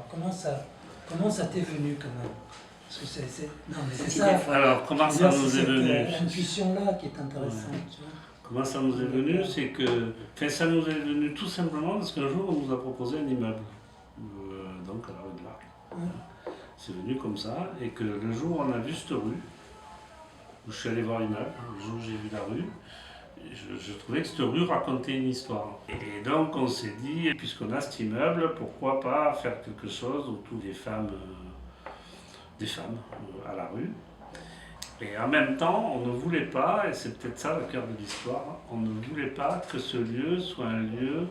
comment ça t'est venu quand même? Parce que non, mais c'est ça. Alors, comment ça nous est venu? Cette intuition-là qui est intéressante. Ouais. Tu vois. Comment ça nous est venu? C'est que, enfin, ça nous est venu tout simplement parce qu'un jour, on nous a proposé un immeuble, donc à la rue de l'Arc. Ouais. C'est venu comme ça, et que le jour où on a vu cette rue, où je suis allé voir l'immeuble, le jour où j'ai vu la rue, je trouvais que cette rue racontait une histoire. Et donc on s'est dit, puisqu'on a cet immeuble, pourquoi pas faire quelque chose autour des femmes à la rue. Et en même temps, on ne voulait pas, et c'est peut-être ça le cœur de l'histoire, on ne voulait pas que ce lieu soit un lieu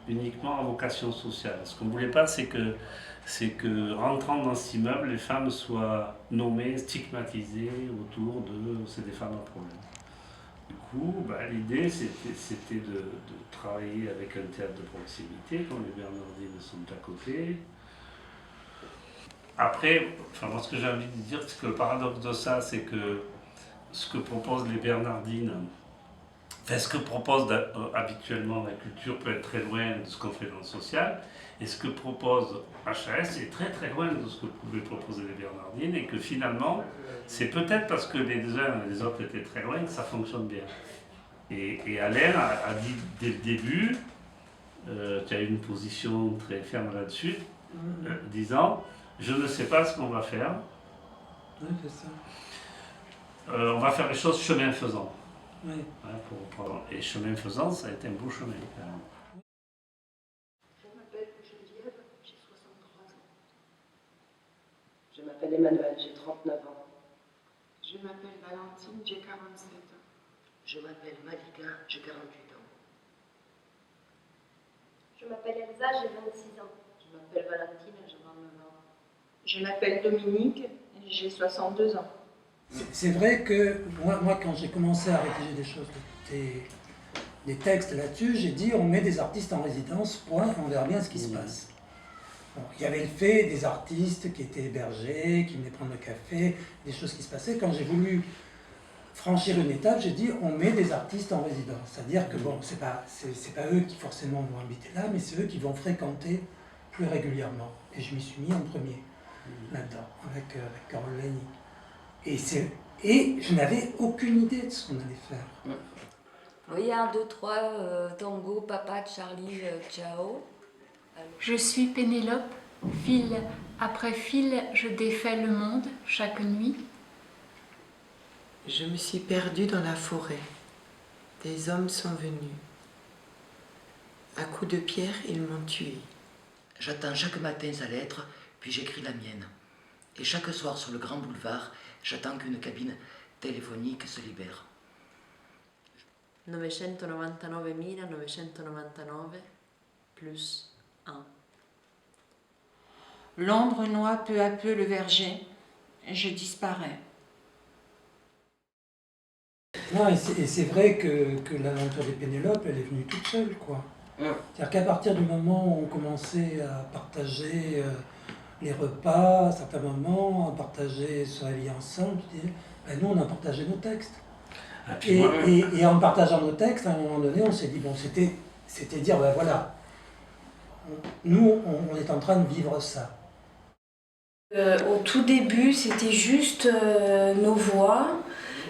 uniquement à vocation sociale. Ce qu'on ne voulait pas, c'est que rentrant dans cet immeuble, les femmes soient nommées, stigmatisées autour de c'est des femmes à problème. Du coup, l'idée c'était de travailler avec un théâtre de proximité, comme les Bernardines sont à côté. Après, moi ce que j'ai envie de dire, c'est que le paradoxe de ça, c'est que ce que proposent les Bernardines, ce que propose habituellement la culture peut être très loin de ce qu'on fait dans le social, et ce que propose HAS est très très loin de ce que pouvaient proposer les Bernardines, et que finalement, c'est peut-être parce que les uns et les autres étaient très loin que ça fonctionne bien. Et Alain a dit dès le début, tu as eu une position très ferme là-dessus, disant je ne sais pas ce qu'on va faire. Oui, c'est ça. On va faire les choses chemin faisant. Oui. Et chemin faisant, ça a été un beau chemin. Je m'appelle Geneviève, j'ai 63 ans. Je m'appelle Emmanuel, j'ai 39 ans. Je m'appelle Valentine, j'ai 47 ans. Je m'appelle Malika, j'ai 48 ans. Je m'appelle Elsa, j'ai 26 ans. Je m'appelle Valentine, j'ai 29 ans. Je m'appelle Dominique, j'ai 62 ans. C'est vrai que moi, quand j'ai commencé à rédiger des choses, des textes là-dessus, j'ai dit on met des artistes en résidence, point, on verra bien ce qui se passe. Bon, il y avait le fait des artistes qui étaient hébergés, qui venaient prendre le café, des choses qui se passaient. Quand j'ai voulu franchir une étape, j'ai dit on met des artistes en résidence. C'est-à-dire que bon, c'est pas eux qui forcément vont habiter là, mais c'est eux qui vont fréquenter plus régulièrement. Et je m'y suis mis en premier là-dedans, avec Carole Lani. Et je n'avais aucune idée de ce qu'on allait faire. Oui, 1, 2, 3, tango, papa, Charlie, ciao. Je suis Pénélope, fil après fil, je défais le monde chaque nuit. Je me suis perdue dans la forêt. Des hommes sont venus. À coups de pierre, ils m'ont tué. J'attends chaque matin sa lettre, puis j'écris la mienne. Et chaque soir sur le grand boulevard, j'attends qu'une cabine téléphonique se libère. 999 999 plus 1. L'ombre noie peu à peu le verger, je disparais. Non, et c'est vrai que l'aventure des Pénélope, elle est venue toute seule, quoi. C'est-à-dire qu'à partir du moment où on commençait à partager les repas, à certains moments, à partager se réveiller ensemble, nous on a partagé nos textes. Et en partageant nos textes, à un moment donné, on s'est dit, bon, c'était dire, voilà, nous on est en train de vivre ça. Au tout début, c'était juste nos voix,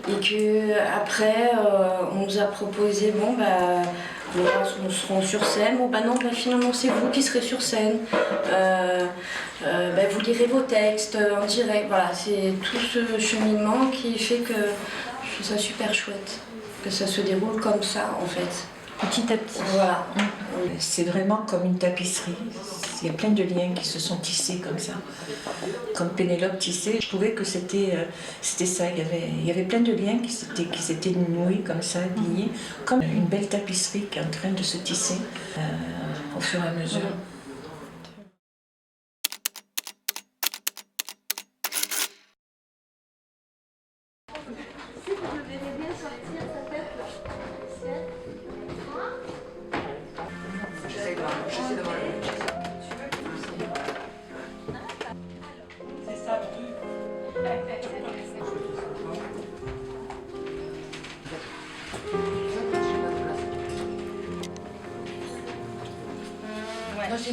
et que après on nous a proposé, nous serons sur scène. Finalement c'est vous qui serez sur scène. Vous lirez vos textes en direct. Voilà, c'est tout ce cheminement qui fait que je trouve ça super chouette, que ça se déroule comme ça en fait. Petit à petit. Voilà. C'est vraiment comme une tapisserie. Il y a plein de liens qui se sont tissés comme ça. Comme Pénélope tissait, je trouvais que c'était ça. Il y avait plein de liens qui s'étaient noués comme ça, liés, comme une belle tapisserie qui est en train de se tisser au fur et à mesure.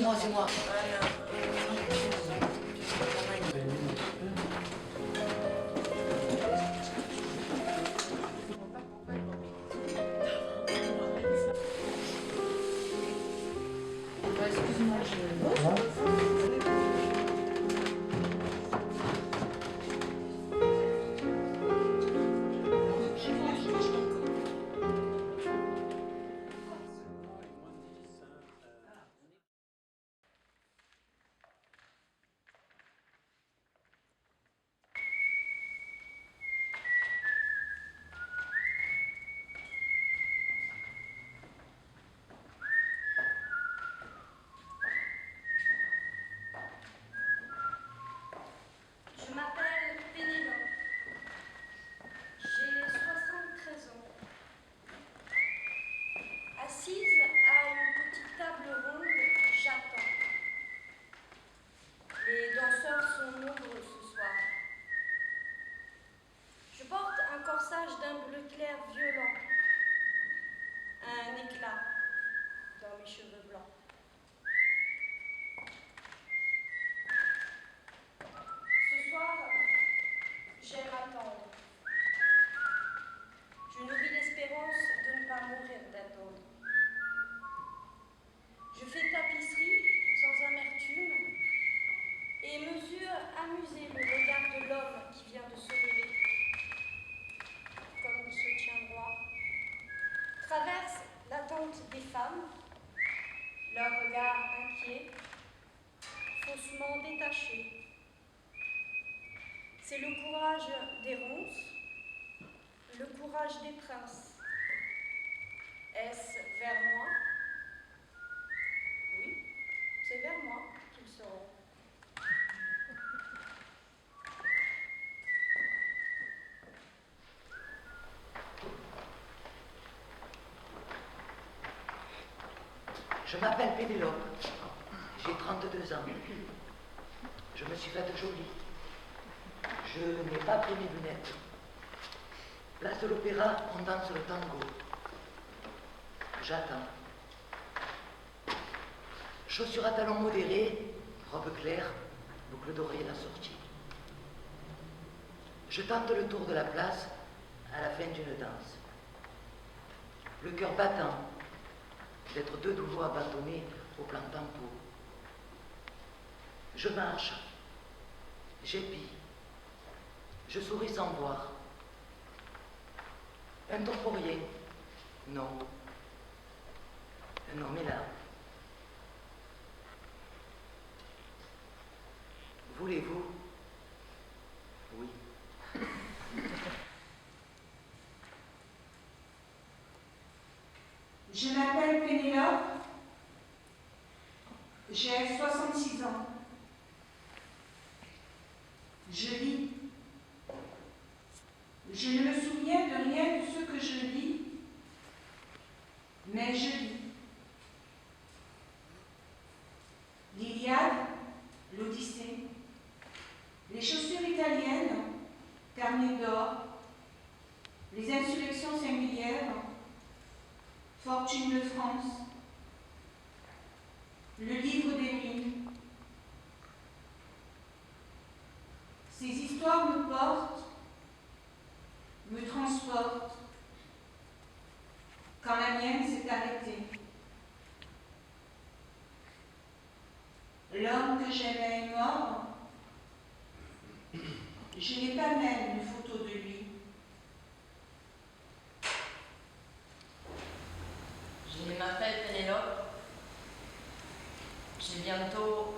Non, c'est moi. femmes, leur regard inquiet, faussement détaché. C'est le courage des ronces, le courage des princes. Est-ce vers moi? Oui, c'est vers moi qu'ils seront. Je m'appelle Pénélope, j'ai 32 ans. Je me suis faite jolie. Je n'ai pas pris mes lunettes. Place de l'Opéra, on danse le tango. J'attends. Chaussures à talons modérés, robe claire, boucle d'oreille à la sortie. Je tente le tour de la place à la fin d'une danse. Le cœur battant d'être de nouveau abandonné au plan tempo. Je marche, j'épie, je souris sans voir. Un tour pour rien, non. Un homme est là. Voulez-vous? Oui. Je m'appelle Pénélope, j'ai 66 ans. Je lis. Je ne me souviens de rien de ce que je lis, mais je lis. L'Iliade, l'Odyssée, les chaussures italiennes, Thermidor, les insurrections singulières, Fortune de France, le livre des mines. Ces histoires me portent, me transportent, quand la mienne s'est arrêtée. L'homme que j'aimais est mort. Je n'ai pas même une photo de lui. Je m'appelle Pénélope. J'ai bientôt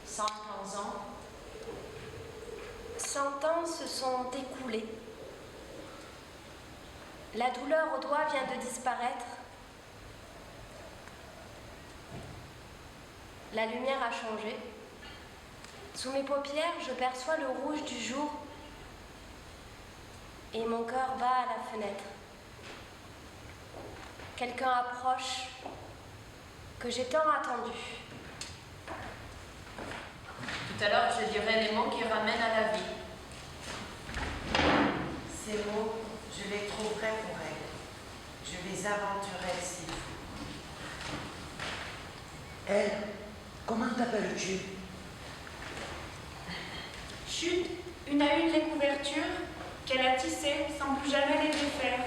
115 ans. 100 ans se sont écoulés. La douleur au doigt vient de disparaître. La lumière a changé. Sous mes paupières, je perçois le rouge du jour et mon cœur bat à la fenêtre. Quelqu'un approche que j'ai tant attendu. Tout à l'heure, je dirai les mots qui ramènent à la vie. Ces mots, je les trouverai pour elle. Je les aventurerai s'il faut. Elle, comment t'appelles-tu? Chute, une à une les couvertures qu'elle a tissées sans plus jamais les défaire.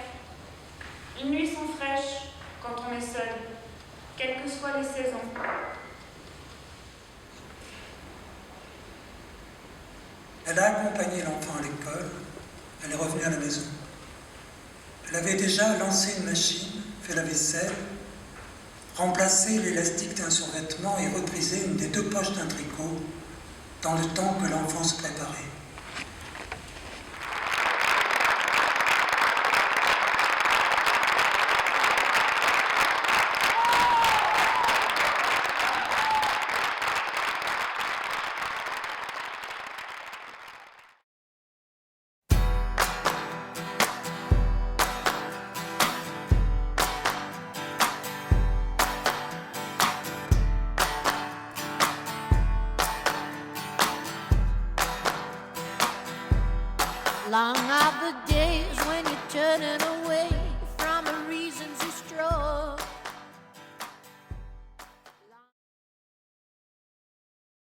Les nuits sont fraîches quand on est seul, quelles que soient les saisons. Elle a accompagné l'enfant à l'école, elle est revenue à la maison. Elle avait déjà lancé une machine, fait la vaisselle, remplacé l'élastique d'un survêtement et reprisé une des deux poches d'un tricot dans le temps que l'enfant se préparait. Long are the days when you're turning away from the reasons you strove.